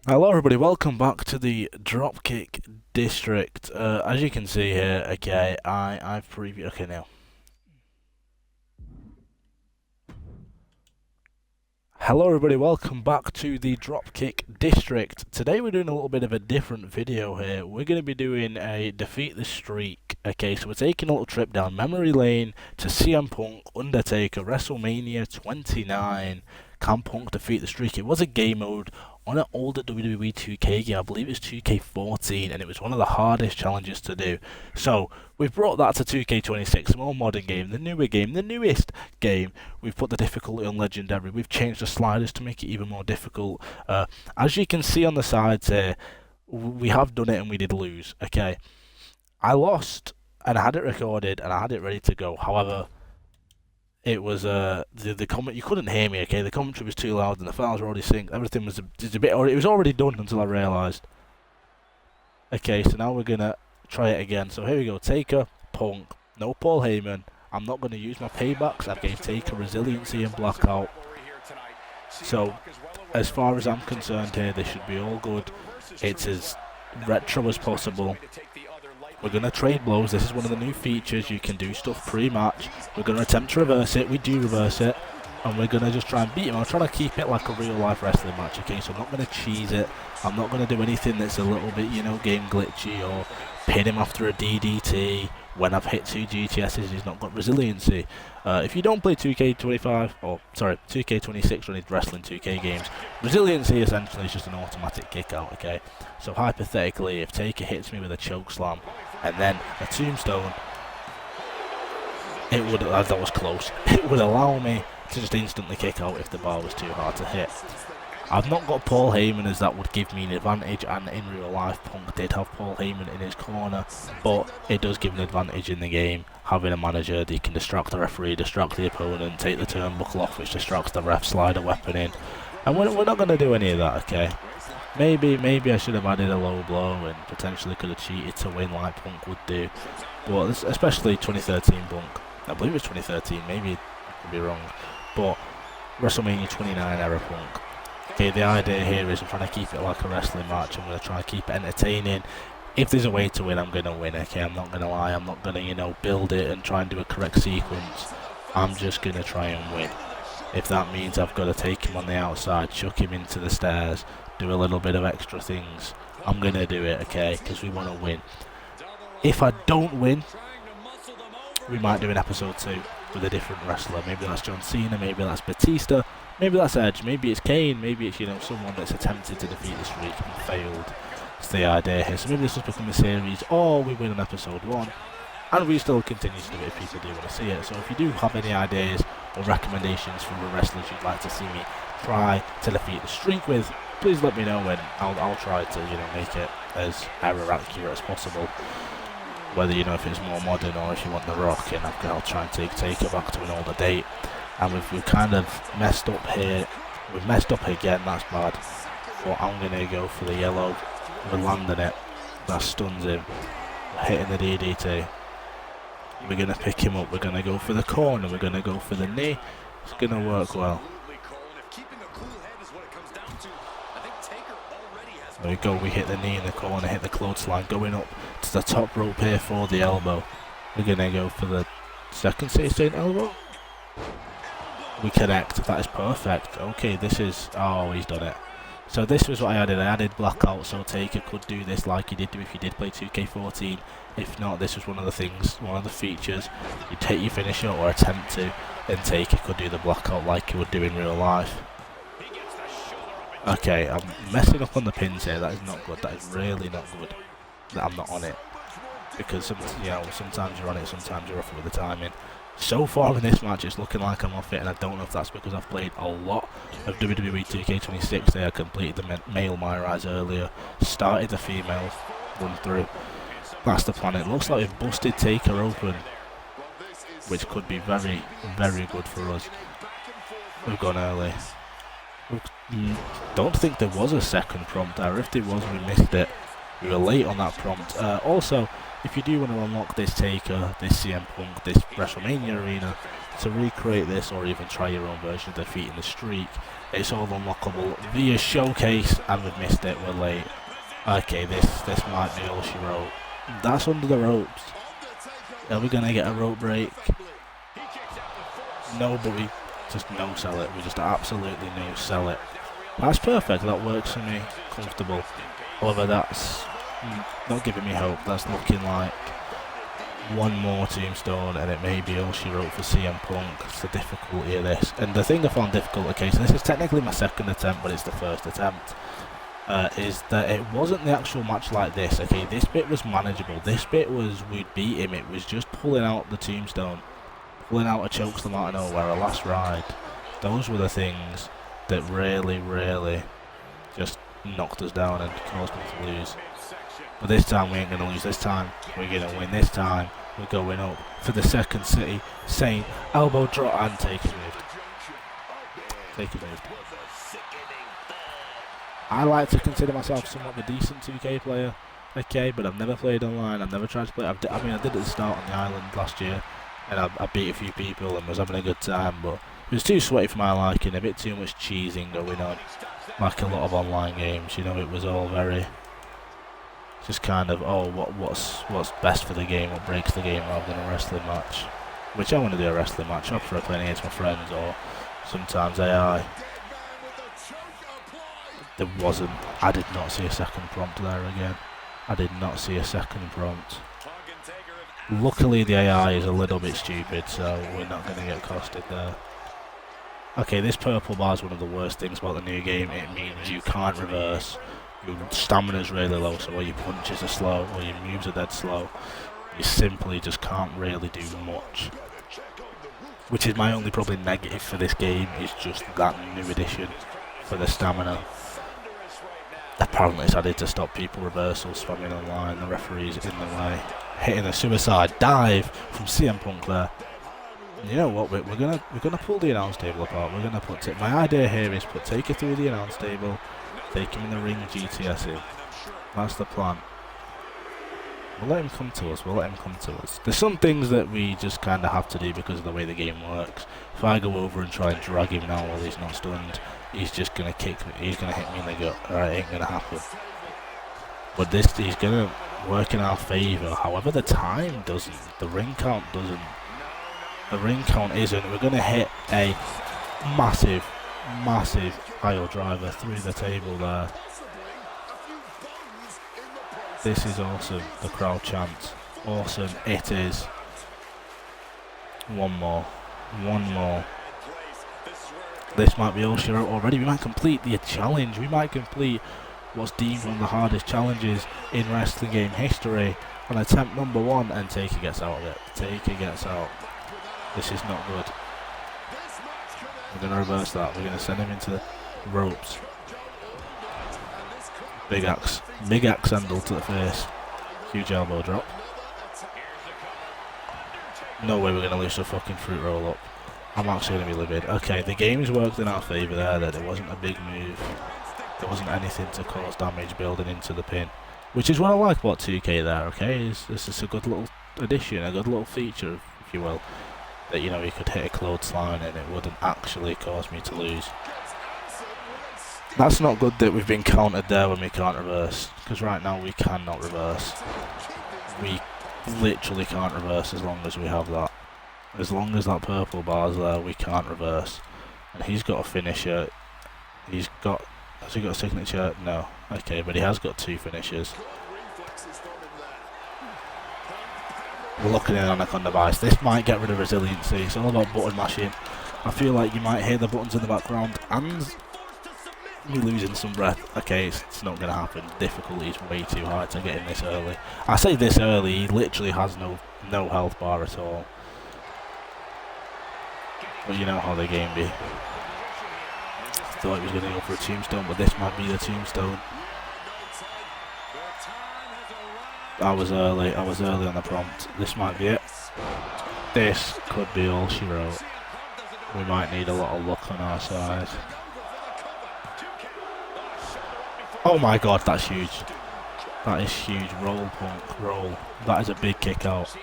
Hello everybody, welcome back to the Dropkick District. As you can see here, okay, I've previewed. Okay, now. Hello everybody, welcome back to the Dropkick District. Today we're doing a little bit of a different video here. We're going to be doing a Defeat the Streak. Okay, so we're taking a little trip down memory lane to CM Punk, Undertaker, WrestleMania 29. Can Punk defeat the streak? It was a game mode on an older WWE 2K game. I believe it was 2K14, and it was one of the hardest challenges to do. So we've brought that to 2K26, a more modern game, the newer game, the newest game. We've put the difficulty on legendary. We've changed the sliders to make it even more difficult. As you can see on the sides here, we have done it and we did lose. Okay, I lost and I had it recorded and I had it ready to go. However, it was the comment, you couldn't hear me. Okay, the commentary was too loud and the files were already synced. Everything was a bit. It was already done until I realised. Okay, so now we're gonna try it again. So here we go. Taker, Punk, no Paul Heyman. I'm not going to use my paybacks. I've gave Taker resiliency and blackout. So as far as I'm concerned here, this should be all good. It's as retro as possible. We're going to trade blows. This is one of the new features. You can do stuff pre-match. We're going to attempt to reverse it. We do reverse it. And we're going to just try and beat him. I'm trying to keep it like a real-life wrestling match, okay? So I'm not going to cheese it. I'm not going to do anything that's a little bit, game glitchy or pin him after a DDT. When I've hit 2 GTSs, he's not got resiliency. If you don't play 2K25, or sorry, 2K26 or any wrestling 2K games, resiliency essentially is just an automatic kick out, okay? So hypothetically, if Taker hits me with a choke slam and then a tombstone, it would, that was close, it would allow me to just instantly kick out if the bar was too hard to hit. I've not got Paul Heyman, as that would give me an advantage, and in real life Punk did have Paul Heyman in his corner, but it does give an advantage in the game having a manager that can distract the referee, distract the opponent, take the turnbuckle off, which distracts the ref, slide a weapon in, and we're not going to do any of that, okay? Maybe I should have added a low blow and potentially could have cheated to win like Punk would do, but especially 2013 Punk. I believe it's 2013, maybe I could be wrong, but WrestleMania 29 era Punk. Okay, the idea here is I'm trying to keep it like a wrestling match. I'm going to try and keep it entertaining. If there's a way to win, I'm going to win, okay? I'm not going to lie. I'm not going to, build it and try and do a correct sequence. I'm just going to try and win. If that means I've got to take him on the outside, chuck him into the stairs, do a little bit of extra things, I'm going to do it, okay? Because we want to win. If I don't win, we might do an episode 2 with a different wrestler. Maybe that's John Cena, maybe that's Batista, maybe that's Edge, maybe it's Kane, maybe it's someone that's attempted to defeat the streak and failed. It's the idea here. So maybe this has become a series, or we win on episode 1 and we still continue to do it if people do want to see it. So if you do have any ideas or recommendations for the wrestlers you'd like to see me try to defeat the streak with, please let me know and I'll try to make it as error accurate as possible. Whether if it's more modern or if you want The Rock, and I'll try and take it back to an older date. And we've kind of messed up here. We've messed up again, that's bad. But I'm going to go for the yellow. We're landing it. That stuns him. We're hitting the DDT. We're going to pick him up. We're going to go for the corner. We're going to go for the knee. It's going to work well. There we go, we hit the knee in the corner, hit the clothesline, going up to the top rope here for the elbow. We're going to go for the second sustained elbow. We connect, that is perfect. Okay, this is, oh, he's done it. So this was what I added blackout, so Taker could do this like he did do if you did play 2K14. If not, this was one of the things, one of the features. You take your finisher or attempt to, and Taker could do the blackout like he would do in real life. Okay, I'm messing up on the pins here. That is not good. That is really not good that I'm not on it. Because sometimes you're on it, sometimes you're off with the timing. So far in this match, it's looking like I'm off it, and I don't know if that's because I've played a lot of WWE 2K26 there. I completed the male My Rise earlier, started the female run through. That's the plan. It looks like we've busted Taker open, which could be very, very good for us. We've gone early. Don't think there was a second prompt there. If there was, we missed it. We were late on that prompt. Also, if you do want to unlock this Taker, this CM Punk, this WrestleMania arena, to recreate this or even try your own version of defeating the streak, it's all unlockable via showcase, and we've missed it, we're late. Okay, this might be all she wrote. That's under the ropes. Are we going to get a rope break? No, but we just no-sell it. We just absolutely no-sell it. That's perfect, that works for me. Comfortable. However, that's not giving me hope. That's looking like one more tombstone, and it may be all she wrote for CM Punk. It's the difficulty of this. And the thing I found difficult, okay, so this is technically my second attempt, but it's the first attempt, is that it wasn't the actual match like this. Okay, this bit was manageable. This bit was, we'd beat him. It was just pulling out the tombstone, pulling out a chokeslam out of nowhere, a last ride. Those were the things that really just knocked us down and caused me to lose. But this time we ain't going to lose. This time we're going to win. This time we're going up for the second city. Saint, elbow drop, and Taker's moved. Taker's moved. I like to consider myself somewhat of a decent 2K player, okay, but I've never played online. I've never tried to play. I did at the start on the island last year, and I beat a few people and was having a good time, but it was too sweaty for my liking, a bit too much cheesing going on, like a lot of online games. You know, it was all very just kind of, oh, what's best for the game, what breaks the game, rather than a wrestling match. Which I want to do a wrestling match. I prefer playing against my friends or sometimes AI. I did not see a second prompt there again. I did not see a second prompt. Luckily the AI is a little bit stupid, so we're not going to get costed there. Okay, this purple bar is one of the worst things about the new game. It means you can't reverse. Your stamina's really low, so all your punches are slow, or your moves are dead slow. You simply just can't really do much. Which is my only probably negative for this game, is just that new addition for the stamina. Apparently it's added to stop people reversals spamming online. The referee's in the way. Hitting a suicide dive from CM Punk there. And you know what? We're gonna pull the announce table apart. We're gonna put it. My idea here is put Taker through the announce table, take him in the ring, GTS him. That's the plan. We'll let him come to us. We'll let him come to us. There's some things that we just kind of have to do because of the way the game works. If I go over and try and drag him now while he's not stunned, he's just gonna kick me. He's gonna hit me in the gut. Alright, ain't gonna happen. But he's gonna work in our favour. However, the time doesn't. The ring count doesn't. The ring count isn't. We're gonna hit a massive pile driver through the table there. This is awesome. The crowd chants. Awesome. It is. One more. This might be all she wrote already. We might complete the challenge. We might complete what's deemed one of the hardest challenges in wrestling game history on attempt number 1, and Taker gets out of it. Taker gets out. This is not good. We're going to reverse that. We're going to send him into the ropes. Big axe handle to the face. Huge elbow drop. No way we're going to lose a fucking fruit roll up. I'm actually going to be livid. Okay, the game's worked in our favour there, that it wasn't a big move. There wasn't anything to cause damage building into the pin. Which is what I like about 2K there, okay? This is a good little addition, a good little feature, if you will. That, you know, you could hit a clothesline and it wouldn't actually cause me to lose. That's not good that we've been countered there when we can't reverse, because right now we cannot reverse. We literally can't reverse as long as we have that. As long as that purple bar's there, we can't reverse. And he's got a finisher. Has he got a signature? No. Okay, but he has got 2 finishers. We're looking in on a con device. This might get rid of resiliency. It's all about button mashing. I feel like you might hear the buttons in the background and me losing some breath. Okay, it's not going to happen. Difficulty is way too high to get in this early. I say this early, he literally has no health bar at all. But you know how the game be. Thought he was going to go for a tombstone, but this might be the tombstone. I was early on the prompt. This might be it. This could be all she wrote. We might need a lot of luck on our side. Oh my god, that's huge. That is huge. Roll, Punk, roll. That is a big kick out.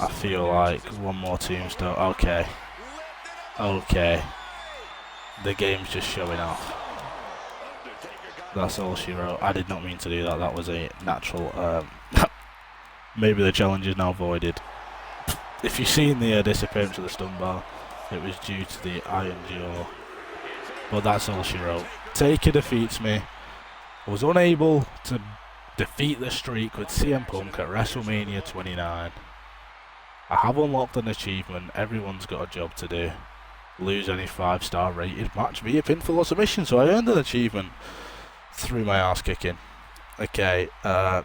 I feel like one more tombstone. Okay. Okay. The game's just showing off. That's all she wrote. I did not mean to do that. That was a natural. Maybe the challenge is now voided. If you've seen the disappearance of the stun bar, it was due to the iron jaw. But that's all she wrote. Taker defeats me. I was unable to defeat the streak with CM Punk at WrestleMania 29. I have unlocked an achievement. Everyone's got a job to do. Lose any 5-star rated match via pinfall or submission. So I earned an achievement through my ass kicking. Okay, the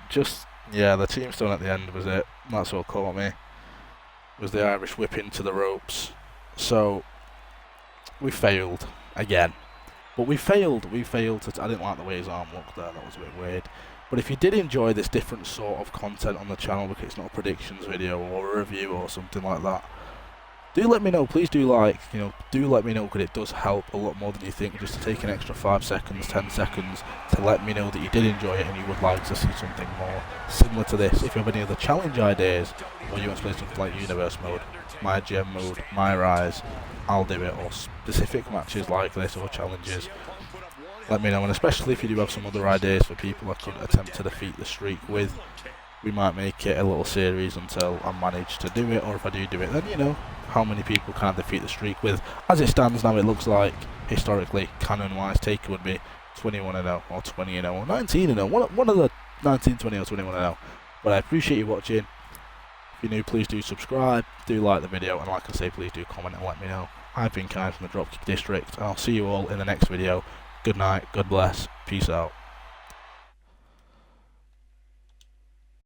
tombstone at the end was it. That's what caught me. Was the Irish whip into the ropes. So we failed again. But we failed. I didn't like the way his arm looked there. That was a bit weird. But if you did enjoy this different sort of content on the channel, because it's not a predictions video or a review or something like that, do let me know. Please do do let me know, because it does help a lot more than you think, just to take an extra 5 seconds, 10 seconds to let me know that you did enjoy it and you would like to see something more similar to this. If you have any other challenge ideas, or you want to play something like Universe Mode, My Gem Mode, My Rise, I'll do it, or specific matches like this or challenges, let me know. And especially if you do have some other ideas for people I could attempt to defeat the streak with, we might make it a little series until I manage to do it, or if I do it, then how many people can I defeat the streak with. As it stands now, it looks like, historically, canon-wise, Taker would be 21-0, or 20-0, or 19-0, one of the 19, 20, or 21-0. But I appreciate you watching. If you're new, please do subscribe, do like the video, and like I say, please do comment and let me know. I've been Kai from the Dropkick District, and I'll see you all in the next video. Good night, God bless, peace out.